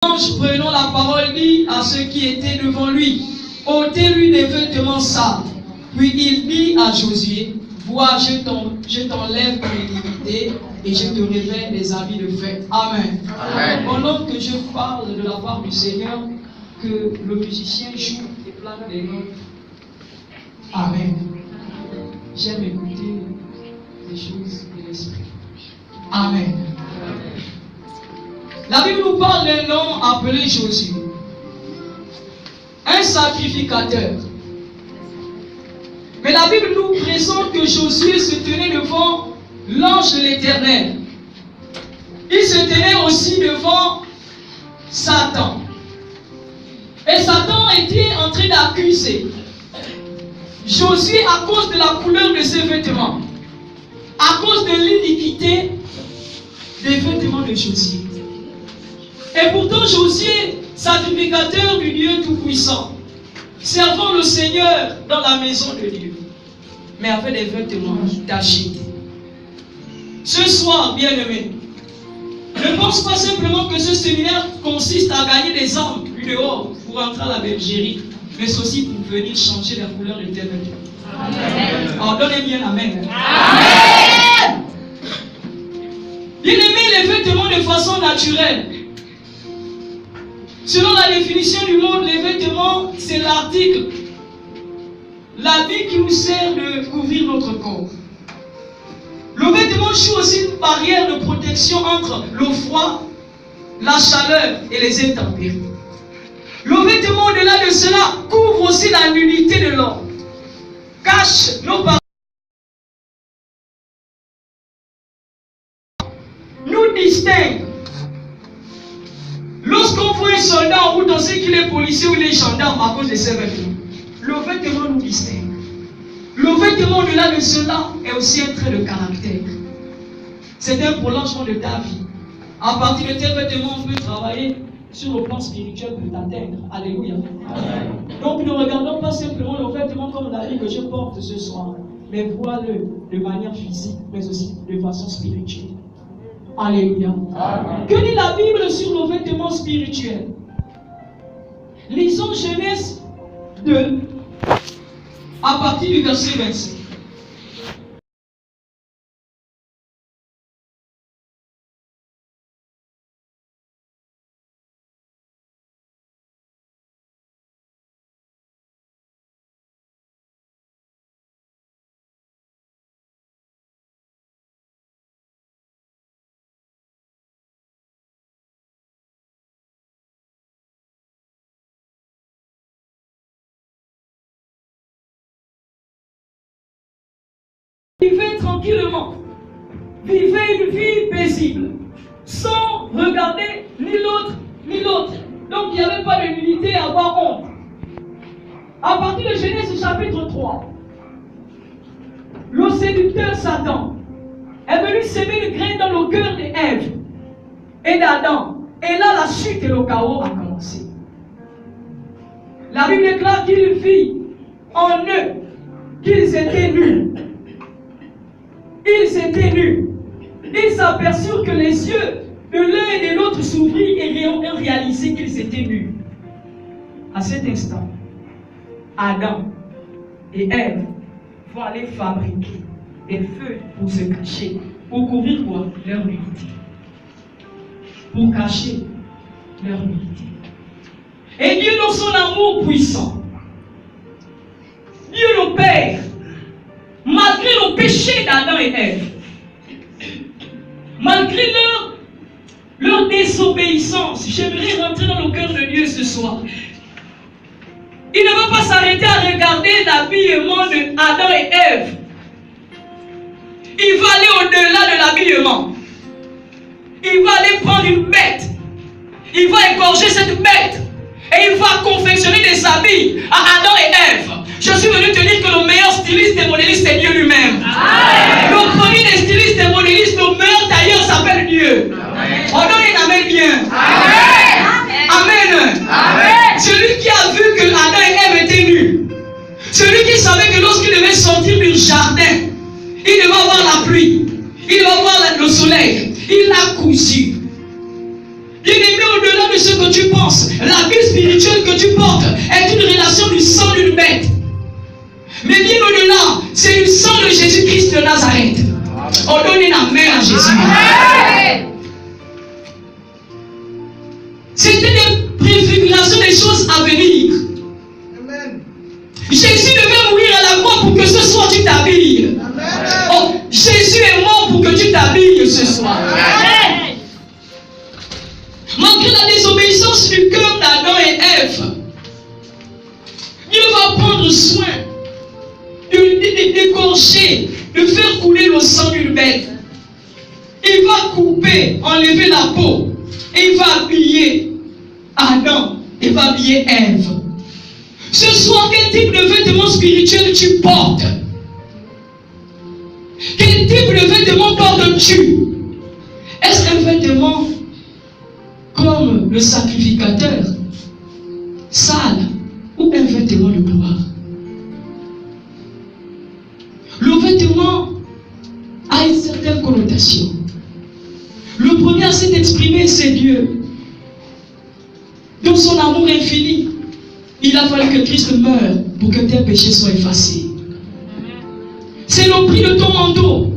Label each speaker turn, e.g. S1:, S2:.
S1: L'ange prenant la parole dit à ceux qui étaient devant lui, ôtez-lui des vêtements sales. Puis il dit à Josué, vois, je t'enlève ton iniquité et je te révèle des habits de fête. Amen. Amen. Pendant que je parle de la part du Seigneur, que le musicien joue et plane des notes. Amen. J'aime écouter les choses de l'esprit. Amen. La Bible nous parle d'un homme appelé Josué, un sacrificateur. Mais la Bible nous présente que Josué se tenait devant l'ange de l'Éternel. Il se tenait aussi devant Satan. Et Satan était en train d'accuser Josué à cause de la couleur de ses vêtements, à cause de l'iniquité des vêtements de Josué. Et pourtant Josué, sacrificateur du Dieu Tout-Puissant, servant le Seigneur dans la maison de Dieu, mais avec des vêtements tachés. Ce soir, bien-aimés, ne pense pas simplement que ce séminaire consiste à gagner des âmes dehors pour entrer à la bergerie, mais aussi pour venir changer la couleur de tes vêtements. Alors donnez bien amen. Amen. Bien-aimés, les vêtements de façon naturelle. Selon la définition du monde, les vêtements, c'est l'article, l'habit qui nous sert de couvrir notre corps. Le vêtement joue aussi une barrière de protection entre le froid, la chaleur et les intempéries. Le vêtement, au-delà de cela, couvre aussi la nudité de l'homme, cache nos parents, nous distingue. Lorsqu'on voit un soldat en route, on sait qu'il est policier ou il est gendarme à cause de ses vêtements. Le vêtement nous distingue. Le vêtement, au-delà de cela, est aussi un trait de caractère. C'est un prolongement de ta vie. À partir de tes vêtements, on peut travailler sur le plan spirituel pour t'atteindre. Alléluia. Amen. Donc ne regardons pas simplement le vêtement comme l'habit que je porte ce soir, mais vois-le de manière physique, mais aussi de façon spirituelle. Alléluia. Amen. Que dit la Bible sur nos vêtements spirituels? Lisons Genèse 2, à partir du verset 25. Vivez tranquillement, vivez une vie paisible, sans regarder ni l'autre ni l'autre. Donc il n'y avait pas de nudité à avoir honte. À partir de Genèse chapitre 3, le séducteur Satan est venu s'aimer le grain dans le cœur d'Ève et d'Adam. Et là, la chute et le chaos a commencé. La Bible déclare qu'il vit en eux qu'ils étaient nus. Ils étaient nus. Ils s'aperçurent que les yeux de l'un et de l'autre s'ouvrirent et ont réalisé qu'ils étaient nus. À cet instant, Adam et Ève vont aller fabriquer des feux pour se cacher. Pour couvrir quoi? Leur nudité. Pour cacher leur nudité. Et Dieu, dans son amour puissant, Dieu le Père, malgré le péché d'Adam et Ève, malgré leur désobéissance, j'aimerais rentrer dans le cœur de Dieu ce soir. Il ne va pas s'arrêter à regarder l'habillement d'Adam et Ève. Il va aller au-delà de l'habillement. Il va aller prendre une bête. Il va égorger cette bête. Et il va confectionner des habits à Adam et Ève. Je suis venu te dire que le meilleur styliste et modéliste est Dieu lui-même. Le premier des stylistes et modélistes, le meilleur tailleur s'appelle Dieu. On donne un amen bien. Amen. Amen. Amen. Celui qui a vu que Adam et Ève étaient nus. Celui qui savait que lorsqu'il devait sortir du jardin, il devait avoir la pluie, il devait avoir le soleil. Il l'a cousu. Bien-aimé, au-delà de ce que tu s'arrête. On donne la main à Jésus. C'était des préfigurations des choses à venir. Jésus devait mourir à la croix pour que ce soir tu t'habilles. Oh, Jésus est mort pour que tu t'habilles ce soir. Malgré la désobéissance du cœur d'Adam et Ève, Dieu va prendre soin d'écorcher, de faire couler le sang d'une bête. Il va couper, enlever la peau. Et il va habiller Adam. Il va habiller Ève. Ce soir, quel type de vêtements spirituels tu portes? Quel type de vêtements portes-tu? Est-ce un vêtement comme le sacrificateur, sale, ou un vêtement de gloire? Le vêtement a une certaine connotation. Le premier à s'être exprimé, c'est Dieu. Dans son amour infini, il a fallu que Christ meure pour que tes péchés soient effacés. C'est le prix de ton manteau.